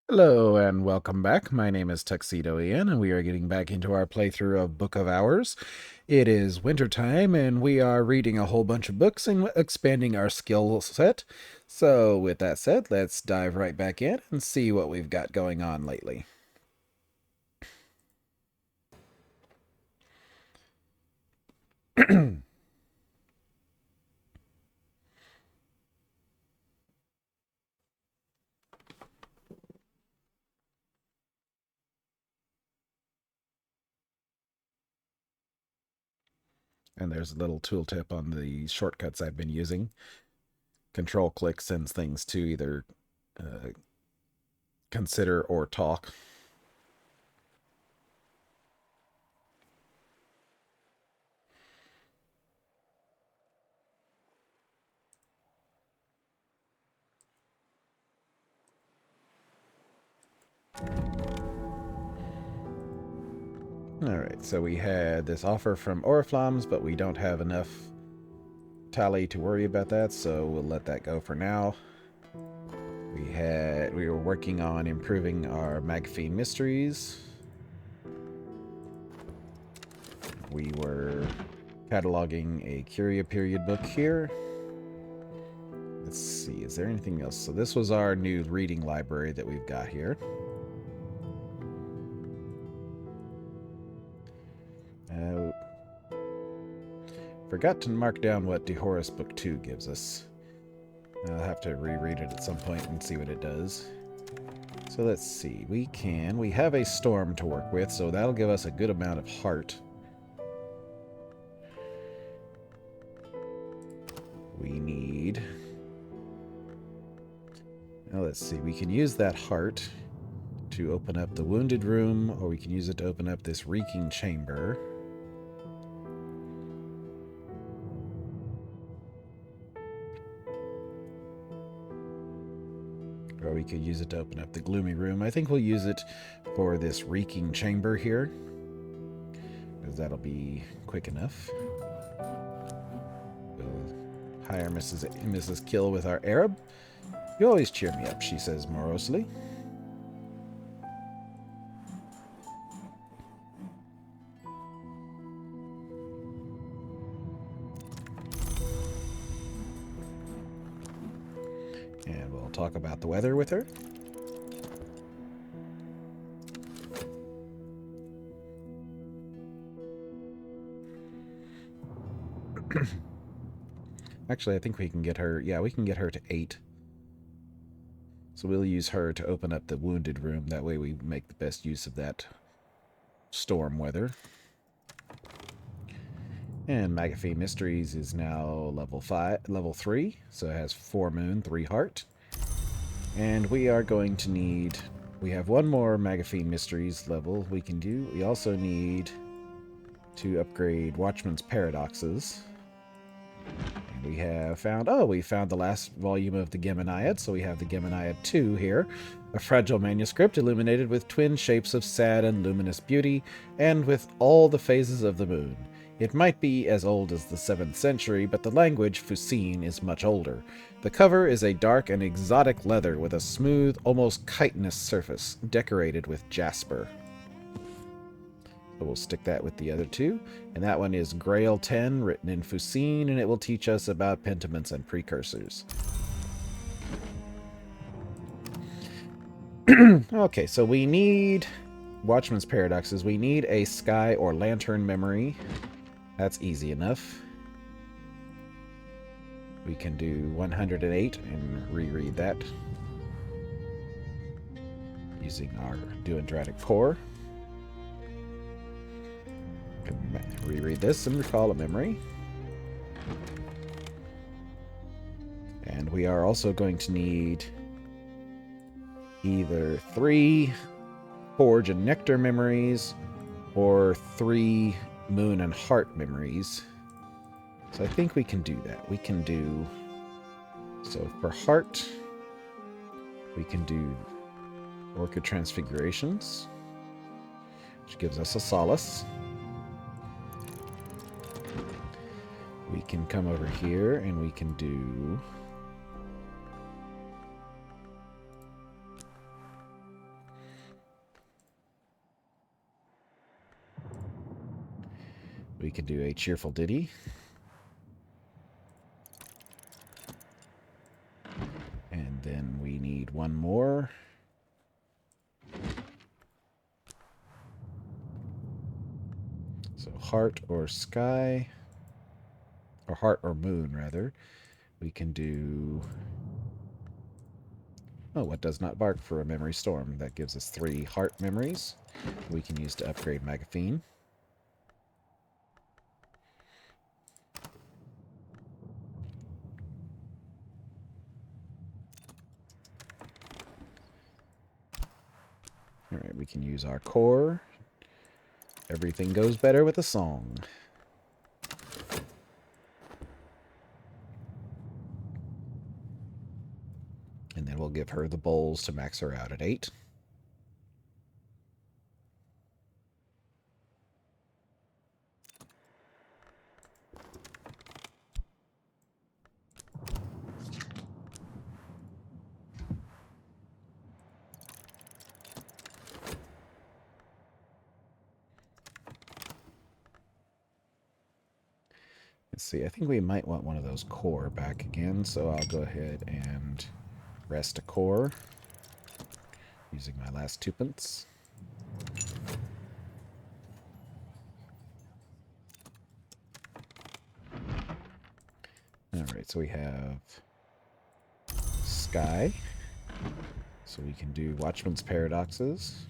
Hello and welcome back. My name is Tuxedo Ian, and we are getting back into our playthrough of Book of Hours. It is wintertime, and we are reading a whole bunch of books and expanding our skill set. So, with that said, let's dive right back in and see what we've got going on lately. And there's a little tooltip on the shortcuts I've been using. Control click sends things to either uh, consider or talk. Alright, so we had this offer from Oriflammes, but we don't have enough tally to worry about that, so we'll let that go for now. We were working on improving our Magafine mysteries. We were cataloging a Curia period book here. Let's see, is there anything else? So this was our new reading library that we've got here. Forgot to mark down what DeHorace Book 2 gives us. I'll have to reread it at some point and see what it does. So let's see. We have a storm to work with, so that'll give us a good amount of heart. We need... Now let's see. We can use that heart to open up the wounded room, or we can use it to open up this reeking chamber. Or we could use it to open up the gloomy room. I think we'll use it for this reeking chamber here, because that'll be quick enough. We'll hire Mrs. Kill with our Arab. You always cheer me up, she says morosely. And we'll talk about the weather with her. Actually, I think we can get her... Yeah, we can get her to 8. So we'll use her to open up the wounded room. That way we make the best use of that storm weather. And Magafine Mysteries is now level 3, so it has 4 moon, 3 heart. And we are going to need... We have one more Magafine Mysteries level we can do. We also need to upgrade Watchman's Paradoxes. And we have found... Oh, we found the last volume of the Geminiad, so we have the Geminiad 2 here. A fragile manuscript illuminated with twin shapes of sad and luminous beauty, and with all the phases of the moon. It might be as old as the 7th century, but the language, Fusine, is much older. The cover is a dark and exotic leather with a smooth, almost chitinous surface, decorated with jasper. So we'll stick that with the other two. And that one is Grail 10, written in Fusine, and it will teach us about pentiments and precursors. Okay, so we need Watchman's Paradoxes. We need a sky or lantern memory. That's easy enough. We can do 108 and reread that using our Duandratic core. Can reread this and recall a memory. And we are also going to need either 3 Forge and Nectar memories or 3 Moon and Heart memories. So I think we can do that. We can do... So for Heart, we can do Orchid Transfigurations, which gives us a Solace. We can come over here and we can do... We can do a cheerful ditty. And then we need one more. So heart or sky, or heart or moon, rather. We can do... Oh, what does not bark for a memory storm. That gives us 3 heart memories we can use to upgrade Magaphine. Alright, we can use our core. Everything goes better with a song. And then we'll give her the bowls to max her out at 8. Let's see, I think we might want one of those core back again, so I'll go ahead and rest a core using my last 2 pence. Alright, so we have sky, so we can do Watchman's Paradoxes.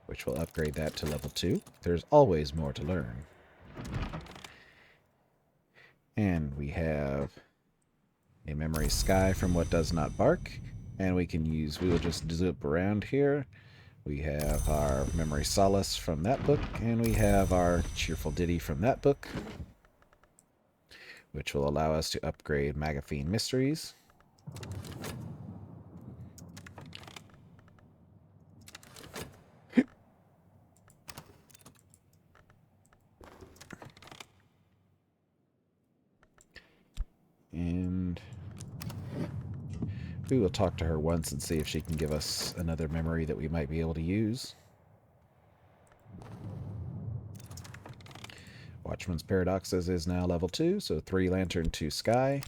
Which will upgrade that to level 2. There's always more to learn. And we have a memory sky from What Does Not Bark. And we will just zip around here. We have our memory solace from that book. And we have our cheerful ditty from that book. Which will allow us to upgrade Magaphine Mysteries. And we will talk to her once and see if she can give us another memory that we might be able to use. Watchman's Paradoxes is now level 2, so 3 lantern, 2 sky.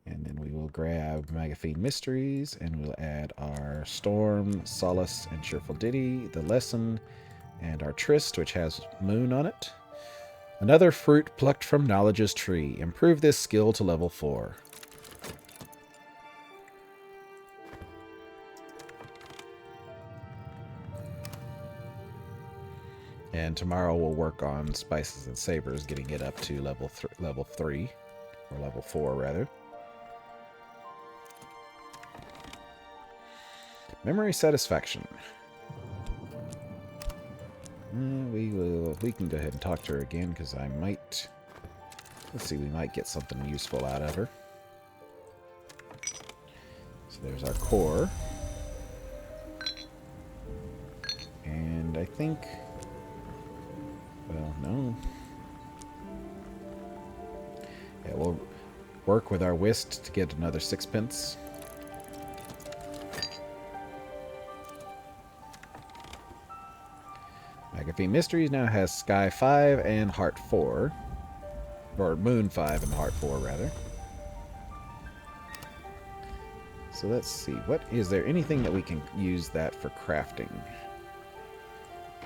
And then we will grab Magaphine Mysteries, and we'll add our Storm, Solace, and Cheerful Ditty, the Lesson, and our Tryst, which has Moon on it. Another fruit plucked from knowledge's tree. Improve this skill to level 4. And tomorrow we'll work on Spices and Savors, getting it up to level 3, or level 4 rather. Memory Satisfaction. We can go ahead and talk to her again, because I might... Let's see, we might get something useful out of her. So there's our core. And I think... Well, no. Yeah, we'll work with our whist to get another 6 pence. Magaphine Mysteries now has Sky 5 and Heart 4. Or Moon 5 and Heart 4, rather. So let's see. Is there anything that we can use that for crafting?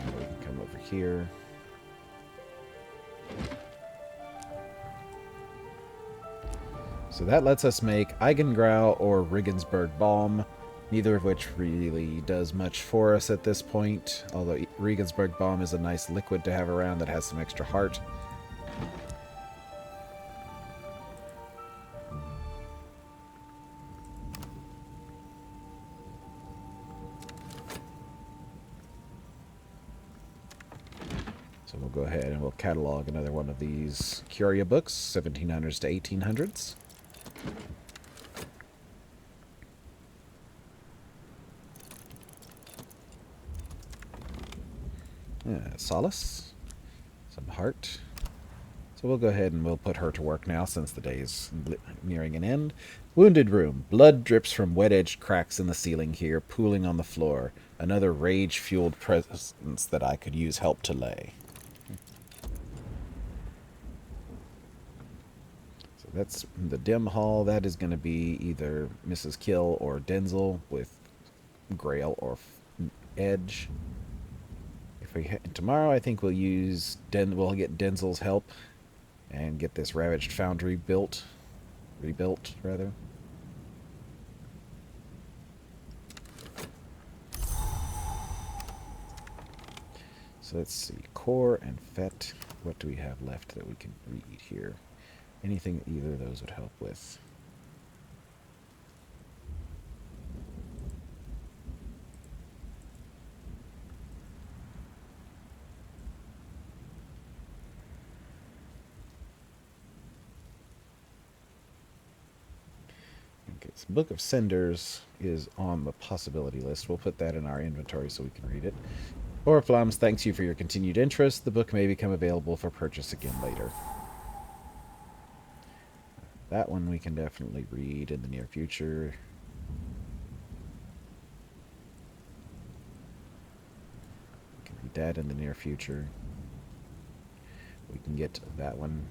We can come over here. So that lets us make Eigengrau or Regensburg Balm, neither of which really does much for us at this point, although Regensburg Balm is a nice liquid to have around that has some extra heart. So we'll go ahead and we'll catalog another one of these Curia books, 1700s to 1800s. Solace, some heart, So we'll go ahead and we'll put her to work now since the day is nearing an end. Wounded room. Blood drips from wet-edged cracks in the ceiling here, pooling on the floor. Another rage-fueled presence that I could use help to lay. So that's the dim hall. That is going to be either Mrs. Kill or Denzel with Grail or Edge. If we tomorrow, I think we'll use we'll get Denzel's help and get this ravaged foundry rebuilt rather. So let's see, core and FET. What do we have left that we can read here? Anything that either of those would help with. Okay, so Book of Cinders is on the possibility list. We'll put that in our inventory so we can read it. Oriflammes thanks you for your continued interest. The book may become available for purchase again later. That one we can definitely read in the near future. We can read that in the near future. We can get that one.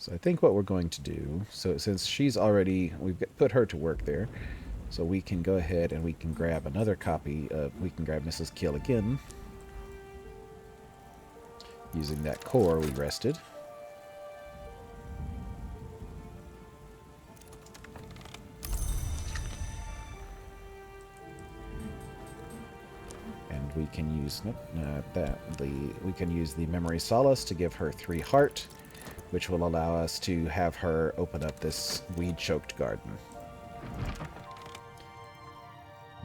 So I think what we're going to do, so since she's already, we've put her to work there, so we can go ahead and we can grab another copy of, we can grab Mrs. Kill again, using that core we rested. And we can use, nope, not that, we can use the Memory Solace to give her 3 heart, which will allow us to have her open up this weed-choked garden.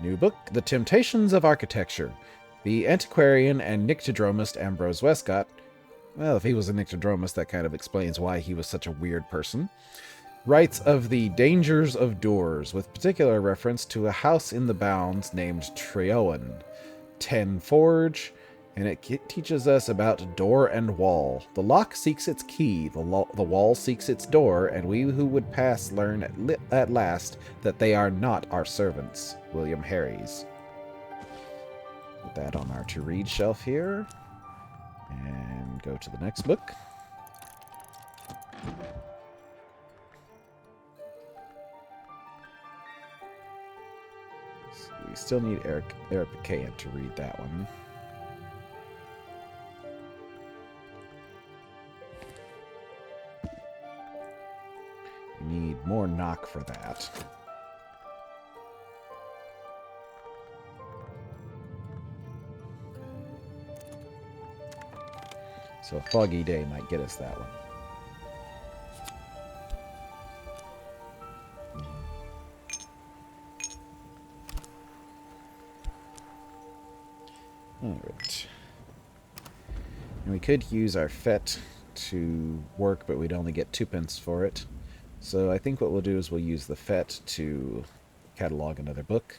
New book, The Temptations of Architecture. The antiquarian and nyctodromist Ambrose Westcott, well, if he was a nyctodromist, that kind of explains why he was such a weird person, writes of the dangers of doors, with particular reference to a house in the bounds named Treowen, 10 Forge, and it teaches us about door and wall. The lock seeks its key, the wall seeks its door, and we who would pass learn at last that they are not our servants. William Harries. Put that on our to-read shelf here, and go to the next book. So we still need Eric Picayan to read that one. Need more knock for that. So a foggy day might get us that one. Alright. And we could use our FET to work, but we'd only get 2 pence for it. So I think what we'll do is we'll use the FET to catalog another book.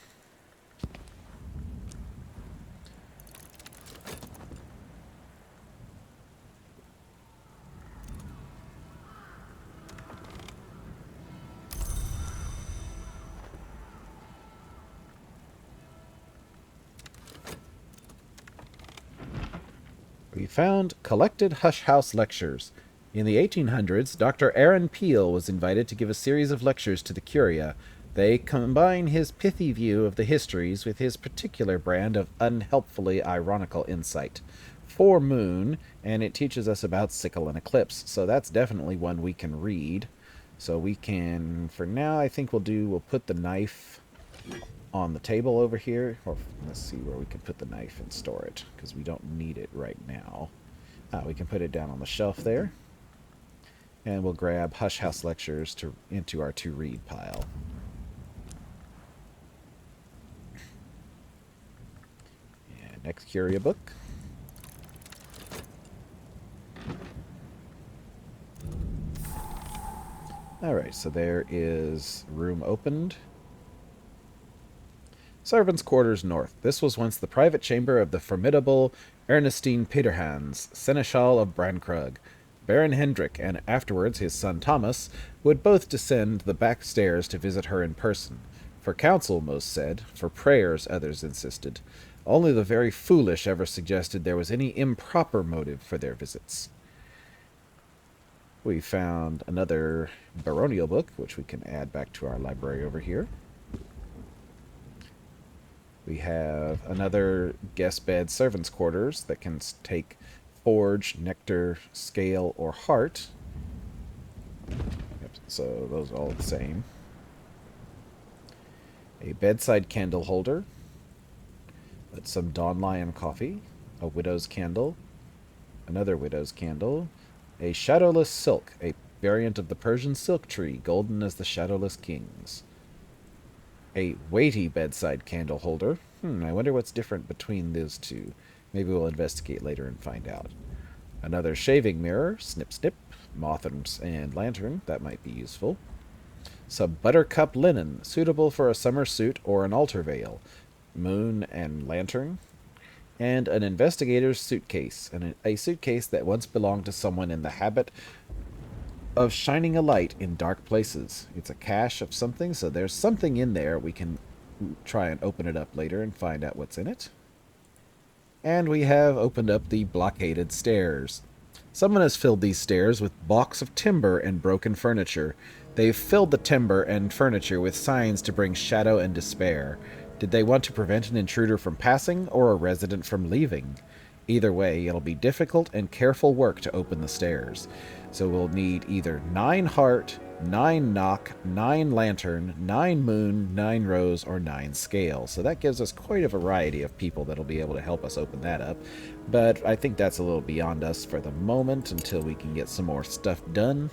We found Collected Hush House Lectures. In the 1800s, Dr. Aaron Peel was invited to give a series of lectures to the Curia. They combine his pithy view of the histories with his particular brand of unhelpfully ironical insight. 4 Moon, and it teaches us about sickle and eclipse, so that's definitely one we can read. So we can, for now, I think we'll put the knife on the table over here, or let's see where we can put the knife and store it, because we don't need it right now. We can put it down on the shelf there. And we'll grab Hush House Lectures into our to-read pile. And next Curia book. Alright, so there is room opened. Servants' Quarters North. This was once the private chamber of the formidable Ernestine Peterhans, Seneschal of Brankrug. Baron Hendrik and afterwards his son Thomas would both descend the back stairs to visit her in person. For counsel, most said. For prayers, others insisted. Only the very foolish ever suggested there was any improper motive for their visits. We found another baronial book, which we can add back to our library over here. We have another guest bed servants' quarters that can take forge, nectar, scale, or heart. Yep, so those are all the same. A bedside candle holder. That's some Dawn Lion coffee. A widow's candle. Another widow's candle. A shadowless silk, a variant of the Persian silk tree, golden as the shadowless kings. A weighty bedside candle holder. I wonder what's different between those two. Maybe we'll investigate later and find out. Another shaving mirror, snip snip, moth and lantern, that might be useful. Some buttercup linen, suitable for a summer suit or an altar veil. Moon and lantern. And an investigator's suitcase, a suitcase that once belonged to someone in the habit of shining a light in dark places. It's a cache of something, so there's something in there. We can try and open it up later and find out what's in it. And we have opened up the blockaded stairs. Someone has filled these stairs with blocks of timber and broken furniture. They've filled the timber and furniture with signs to bring shadow and despair. Did they want to prevent an intruder from passing or a resident from leaving? Either way, it'll be difficult and careful work to open the stairs. So we'll need either 9 heart, 9 knock, 9 lantern, 9 moon, 9 rose, or 9 scale. So that gives us quite a variety of people that'll be able to help us open that up. But I think that's a little beyond us for the moment until we can get some more stuff done.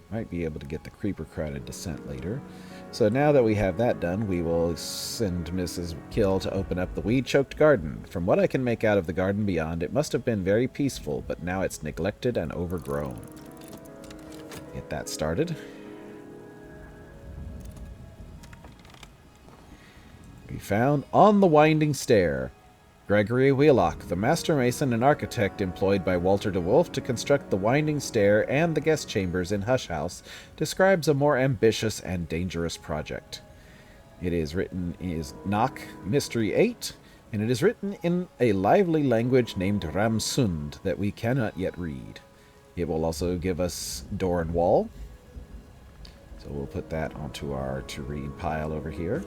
Might be able to get the creeper crowded descent later. So now that we have that done, we will send Mrs. Kill to open up the weed-choked garden. From what I can make out of the garden beyond, it must have been very peaceful, but now it's neglected and overgrown. Get that started. We found On the Winding Stair. Gregory Wheelock, the master mason and architect employed by Walter de Wolf to construct the winding stair and the guest chambers in Hush House, describes a more ambitious and dangerous project. It is written as Knock Mystery 8, and it is written in a lively language named Ramsund that we cannot yet read. It will also give us door and wall, so we'll put that onto our to-read pile over here.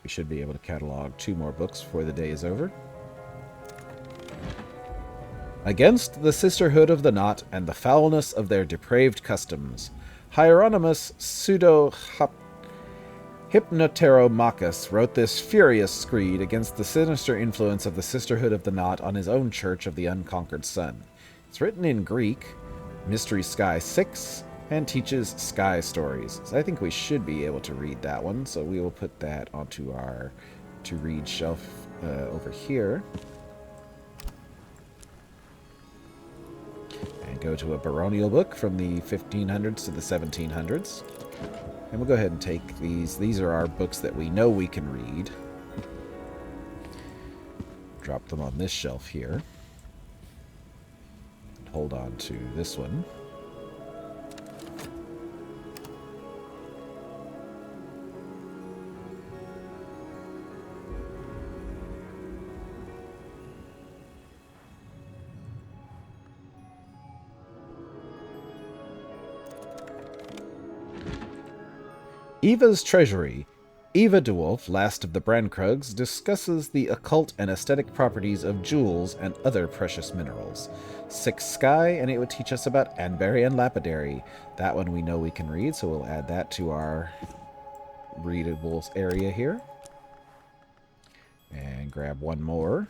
We should be able to catalog 2 more books before the day is over. Against the Sisterhood of the Knot and the foulness of their depraved customs, Hieronymus Hypnoteromachus wrote this furious screed against the sinister influence of the Sisterhood of the Knot on his own Church of the Unconquered Sun. It's written in Greek, Mystery Sky 6, and teaches sky stories. So I think we should be able to read that one, so we will put that onto our to-read shelf over here. And go to a baronial book from the 1500s to the 1700s. And we'll go ahead and take these. These are our books that we know we can read. Drop them on this shelf here. Hold on to this one. Eva's Treasury, Eva DeWolf, last of the Brancrugs, discusses the occult and aesthetic properties of jewels and other precious minerals. 6 Sky, and it would teach us about Anberry and Lapidary. That one we know we can read, so we'll add that to our readables area here. And grab one more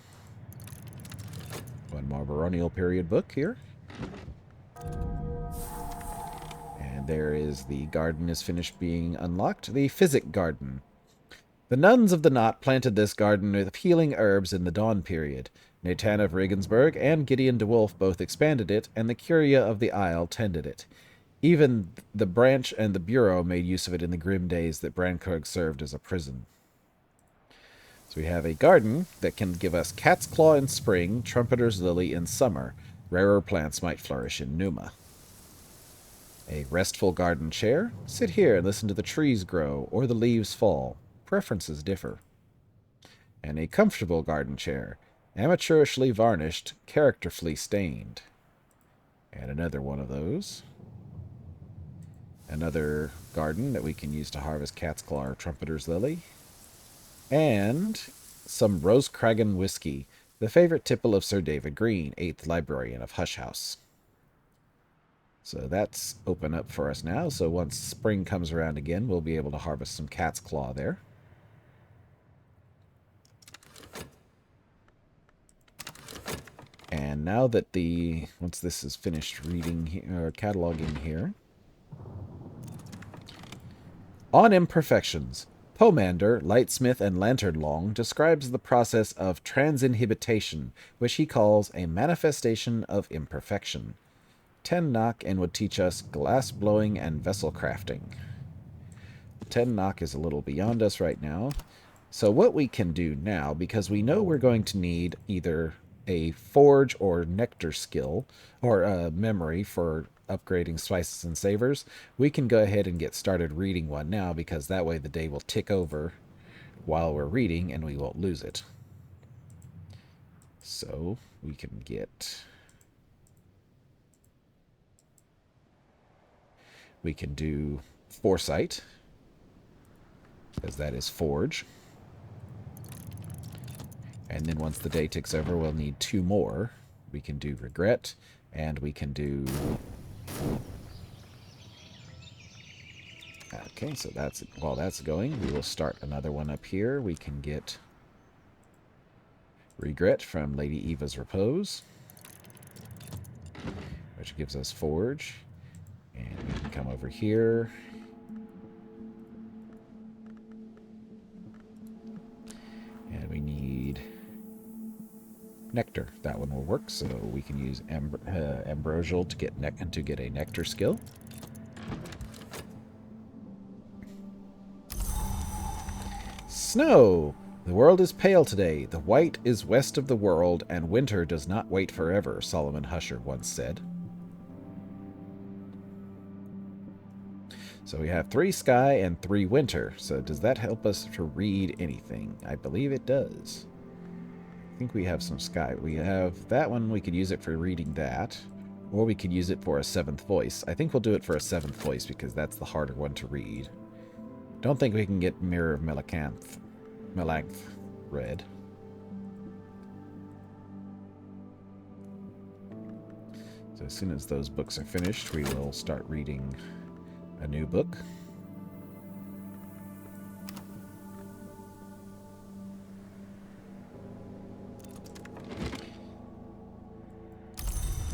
baronial period book here. And there is the garden is finished being unlocked. The Physic Garden. The nuns of the Knot planted this garden with healing herbs in the dawn period. Nathan of Regensburg and Gideon DeWolf both expanded it, and the Curia of the Isle tended it. Even the branch and the bureau made use of it in the grim days that Brankrug served as a prison. So we have a garden that can give us cat's claw in spring, trumpeter's lily in summer. Rarer plants might flourish in Numa. A restful garden chair. Sit here and listen to the trees grow or the leaves fall. Preferences differ. And a comfortable garden chair. Amateurishly varnished, characterfully stained. And another one of those. Another garden that we can use to harvest cat's claw or trumpeter's lily. And some Rose Cragen whiskey, the favorite tipple of Sir David Green, 8th Librarian of Hush House. So that's open up for us now. So once spring comes around again, we'll be able to harvest some cat's claw there. And now that once this is finished reading or cataloging here. On Imperfections. Pomander, Lightsmith, and Lanternlong describes the process of transinhibitation, which he calls a manifestation of imperfection. 10 knock and would teach us glass blowing and vessel crafting. 10 knock is a little beyond us right now. So what we can do now, because we know we're going to need either a forge or nectar skill, or a memory for upgrading spices and savors, we can go ahead and get started reading one now, because that way the day will tick over while we're reading and we won't lose it. So we can do Foresight, because that is Forge. And then once the day ticks over, we'll need 2 more. We can do Regret, and we can do... Okay, so while that's going, we will start another one up here. We can get Regret from Lady Eva's Repose, which gives us Forge. And we can come over here. And we need Nectar. That one will work, so we can use Ambrosial to get a Nectar skill. Snow! The world is pale today. The white is west of the world, and winter does not wait forever, Solomon Husher once said. So we have 3 sky and 3 winter. So does that help us to read anything? I believe it does. I think we have some sky. We have that one. We could use it for reading that. Or we could use it for a 7th voice. I think we'll do it for a 7th voice because that's the harder one to read. Don't think we can get Mirror of Melanth read. So as soon as those books are finished, we will start reading a new book.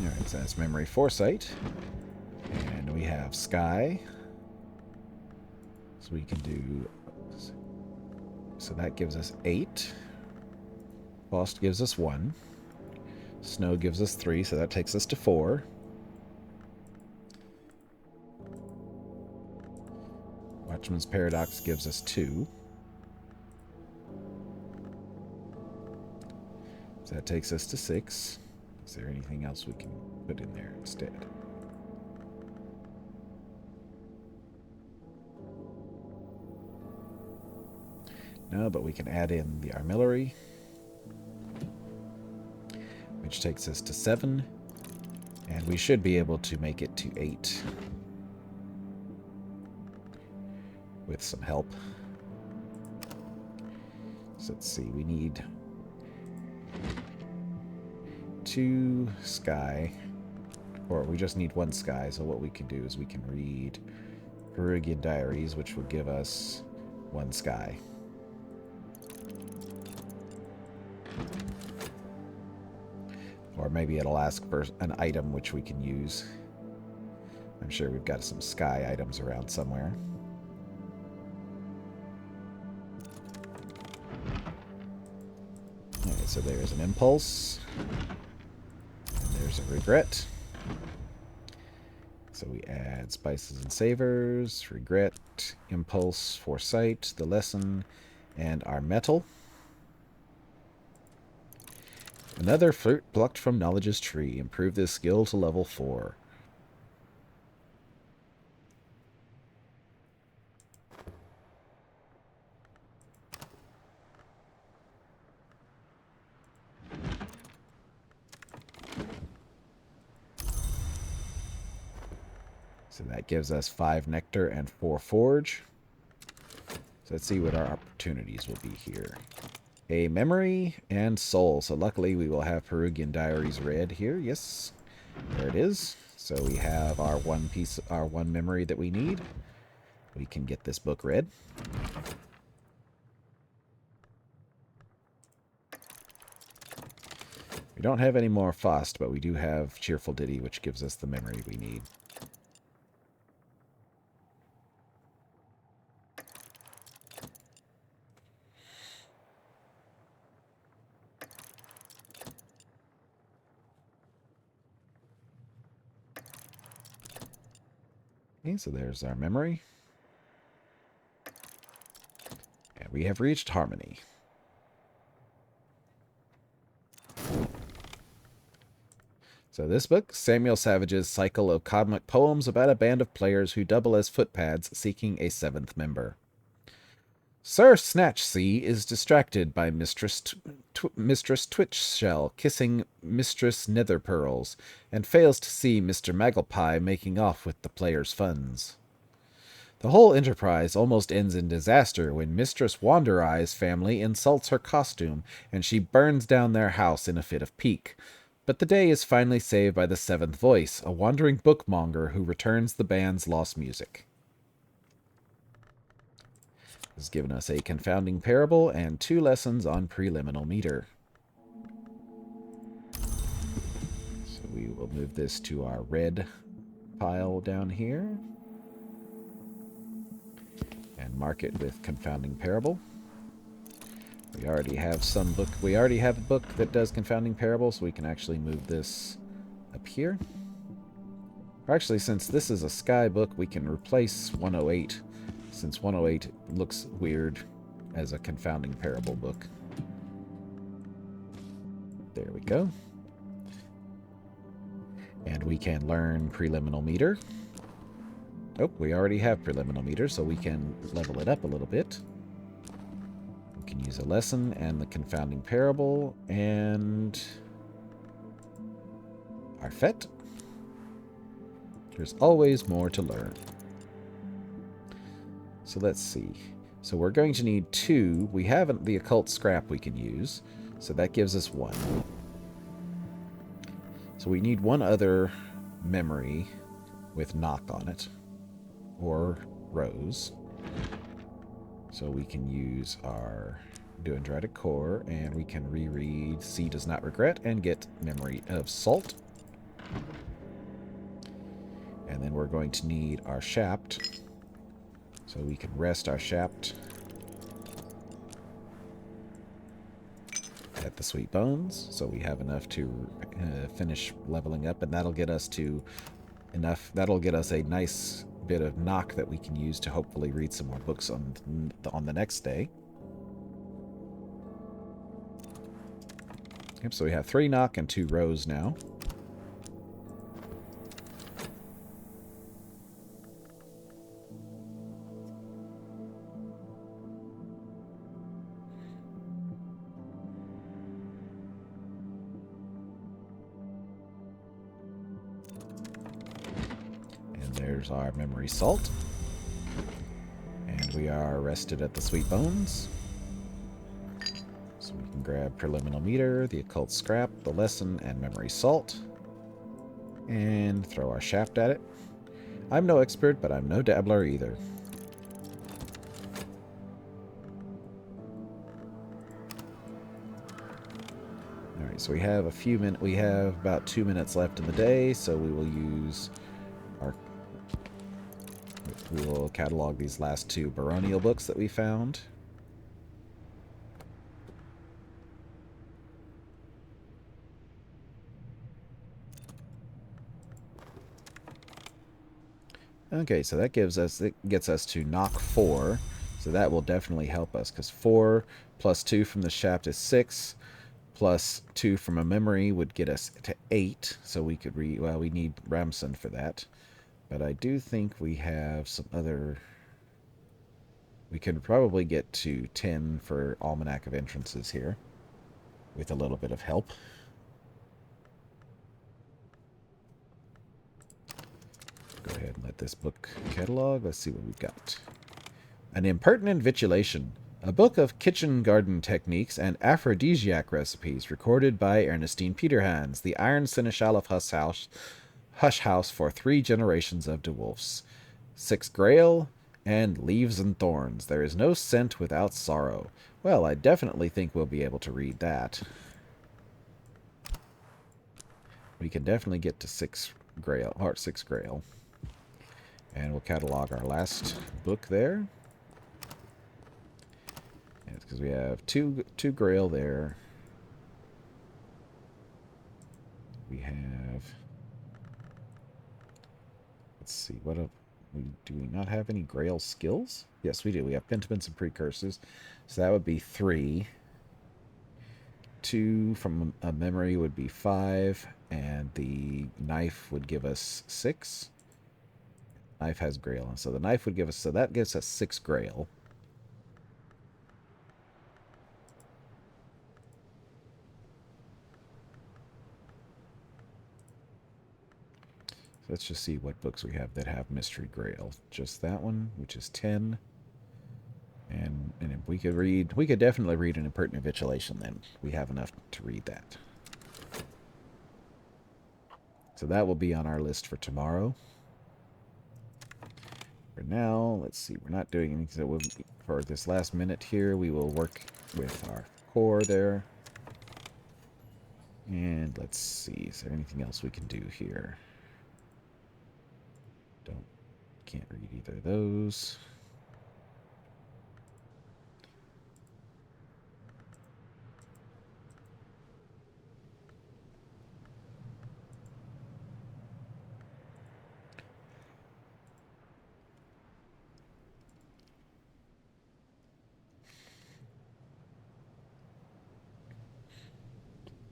Alright, so that's Memory Foresight. And we have Sky. So we can do... So that gives us 8. Frost gives us 1. Snow gives us 3, so that takes us to 4. Watchman's Paradox gives us 2. So that takes us to 6. Is there anything else we can put in there instead? No, but we can add in the Armillary, which takes us to 7. And we should be able to make it to 8. With some help. So let's see, we need 2 sky, or we just need 1 sky. So what we can do is we can read Perugian Diaries, which will give us 1 sky. Or maybe it'll ask for an item which we can use. I'm sure we've got some sky items around somewhere. Alright, so there's an impulse. And there's a regret. So we add spices and savors, regret, impulse, foresight, the lesson, and our metal. Another fruit plucked from knowledge's tree. Improve this skill to level 4. So that gives us 5 nectar and 4 forge. So let's see what our opportunities will be here. A memory and soul. So luckily we will have Perugian Diaries read here. Yes, there it is. So we have our one memory that we need. We can get this book read. We don't have any more Faust, but we do have Cheerful Ditty, which gives us the memory we need. Okay, so there's our memory. And we have reached harmony. So this book, Samuel Savage's cycle of comic poems about a band of players who double as footpads seeking a 7th member. Sir Snatchsea is distracted by Mistress Twitchshell kissing Mistress Netherpearls, and fails to see Mr. Magglepie making off with the players' funds. The whole enterprise almost ends in disaster when Mistress Wandereye's family insults her costume, and she burns down their house in a fit of pique. But the day is finally saved by the 7th voice, a wandering bookmonger who returns the band's lost music. Has given us a confounding parable and 2 lessons on preliminal meter. So we will move this to our red pile down here and mark it with confounding parable. We already have a book that does confounding parable, so we can actually move this up here. Or actually, since this is a sky book, we can replace 108. Since 108 looks weird as a confounding parable book. There we go. And we can learn preliminal meter. Oh, we already have preliminal meter, so we can level it up a little bit. We can use a lesson and the confounding parable and our FET. There's always more to learn. So let's see. So we're going to need 2. We have the occult scrap we can use, so that gives us 1. So we need 1 other memory with knock on it, or rose. So we can use our Dendritic Core, and we can reread See Does Not Regret and get Memory of Salt. And then we're going to need our Shapt. So we can rest our Shapt at the Sweet Bones, so we have enough to finish leveling up, and that'll get us a nice bit of knock that we can use to hopefully read some more books on the next day. Yep, so we have 3 knock and 2 rose now. There's our memory salt. And we are rested at the Sweet Bones. can grab Preliminal Meter, the Occult Scrap, the Lesson, and Memory Salt. And throw our shaft at it. I'm no expert, but I'm no dabbler either. Alright, so we have we have about 2 minutes left in the day, so we will catalog these last 2 baronial books that we found. Okay, so that gets us to knock 4. So that will definitely help us, because 4 plus 2 from the shaft is 6, plus 2 from a memory would get us to 8. So we could well, we need Ramson for that. But I do think we have some other... We could probably get to 10 for Almanac of Entrances here, with a little bit of help. Go ahead and let this book catalog. Let's see what we've got. An Impertinent Vitulation, a book of kitchen garden techniques and aphrodisiac recipes recorded by Ernestine Peterhans, the Iron Seneschal of Hush House for 3 generations of DeWolfs. 6 Grail, and Leaves and Thorns. There is no scent without sorrow. Well, I definitely think we'll be able to read that. We can definitely get to 6 Grail, or 6 Grail. And we'll catalog our last book there. And it's because we have two Grail there. We have... Let's see, what do we not have any Grail skills? Yes, we do. We have Pentiments and Precursors. So that would be 3. 2 from a memory would be 5. And the knife would give us 6. Knife has Grail. And so the knife would give us... So that gives us 6 Grail. Let's just see what books we have that have Mystery Grail. Just that one, which is 10. And if we could definitely read an Impertinent Vitulation then. We have enough to read that. So that will be on our list for tomorrow. For now, let's see, we're not doing anything. So for this last minute here, we will work with our core there. And let's see, is there anything else we can do here? Can't read either of those.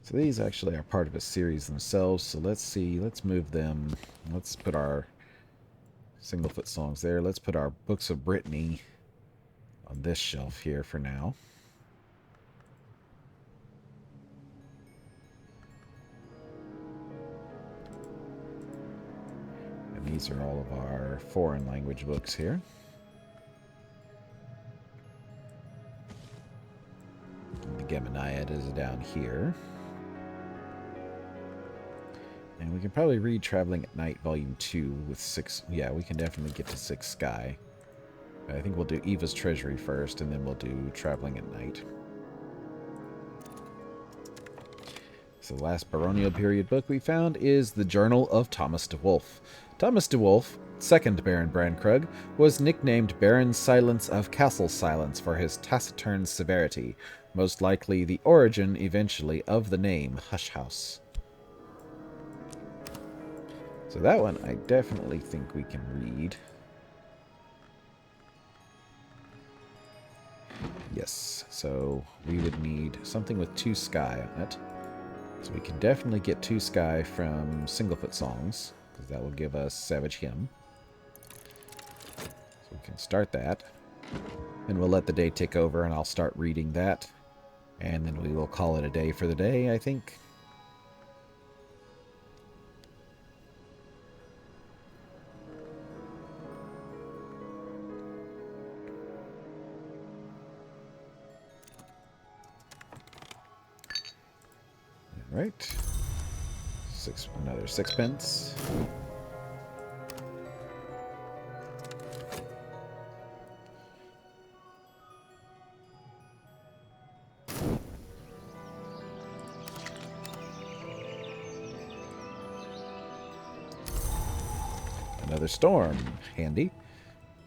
So these actually are part of a series themselves. So let's see, let's move them. Let's put our Singlefoot songs there. Let's put our Books of Brittany on this shelf here for now. And these are all of our foreign language books here. And the Geminiad is down here. And we can probably read Traveling at Night Volume 2 with 6... Yeah, we can definitely get to 6 Sky. But I think we'll do Eva's Treasury first, and then we'll do Traveling at Night. So the last baronial period book we found is The Journal of Thomas de Wolfe. Thomas de Wolfe, second Baron Brankrug, was nicknamed Baron Silence of Castle Silence for his taciturn severity, most likely the origin, eventually, of the name Hush House. So that one I definitely think we can read. Yes, so we would need something with 2 Sky on it. So we can definitely get 2 Sky from Singlefoot Songs, because that will give us Savage Hymn. So we can start that. And we'll let the day tick over, and I'll start reading that. And then we will call it a day for the day, I think. Right. Another sixpence. Another storm. Handy.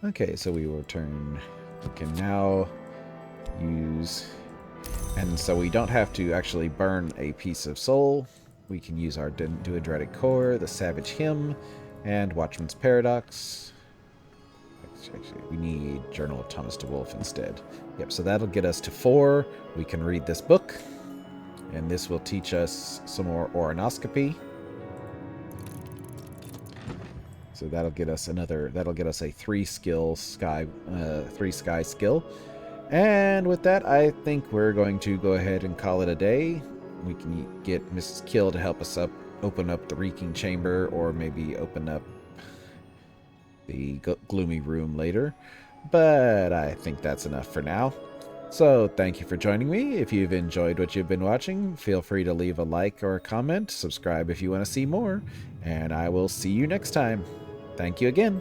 Okay, so we will turn... We can now use... And so we don't have to actually burn a piece of soul. We can use our Duodratic Core, the Savage Hymn, and Watchman's Paradox. Actually, we need Journal of Thomas DeWolf instead. Yep, so that'll get us to 4. We can read this book, and this will teach us some more Oronoscopy. So that'll get us a 3 sky skill. And with that, I think we're going to go ahead and call it a day. We can get Mrs. Kill to help us open up the Reeking Chamber, or maybe open up the Gloomy Room later. But I think that's enough for now. So thank you for joining me. If you've enjoyed what you've been watching, feel free to leave a like or a comment, subscribe if you want to see more, and I will see you next time. Thank you again.